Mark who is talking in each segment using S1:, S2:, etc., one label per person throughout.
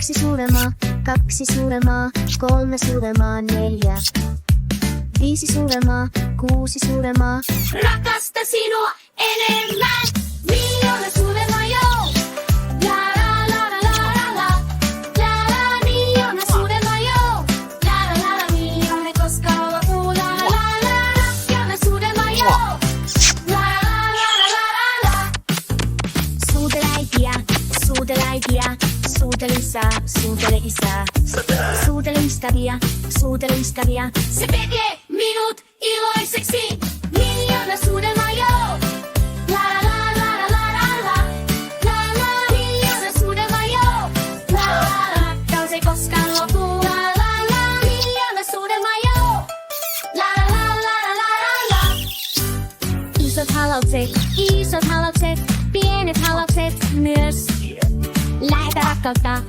S1: Yksi suuremaa, kaksi suuremaa, kolme suuremaa, neljä. Viisi suuremaa, kuusi suuremaa.
S2: Rakasta sinua enemmän. Miljoona suuremaa joo. La la la la la la. La la miljoona suuremaa joo. La la la la miljoona koska loppuu. La la la la miljoona suuremaa joo. La la la la la la.
S1: Suutele äitiä, suutele äitiä, suutele isää, suutele isää. Suutele ystäviä.
S2: Se tekee minut iloiseksi. Miljoona suuremaa joo. La la la la la la la. La la miljoona suuremaa joo. La la la rakkaus ei koskaan lopu. La la la miljoona suuremaa joo. La la la la la la.
S1: Isot halaukset, pienet halaukset myös. Lähetä rakkautta.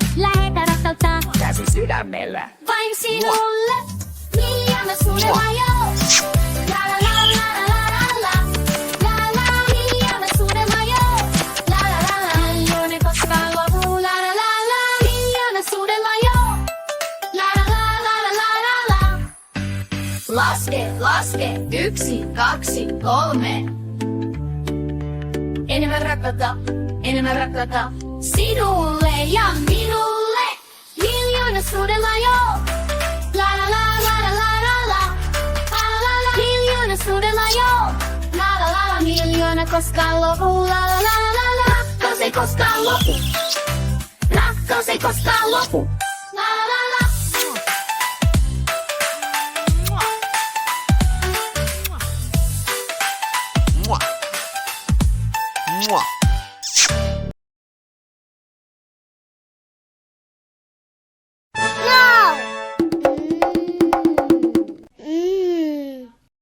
S3: Käsi sydämellä.
S2: Vain sinulle. Miljoona suuremaa joo. La la la la la la la. La la miljoona suuremaa joo. La la la la miljoona koskaan lopu. La la la la miljoona suuremaa joo. La la la la la la la. Laske. 1, 2, 3. Enemmän rakkautta. Sinulle ja minulle. Miljoona suuremaa joo. La la la la la la la la. La la la miljoona suuremaa joo. La la la la miljoona koskaan lopu. La la la la la. Rakkaus ei koskaan lopu. Rakkaus ei koskaan lopu. La la la la.
S3: Mua. Mua.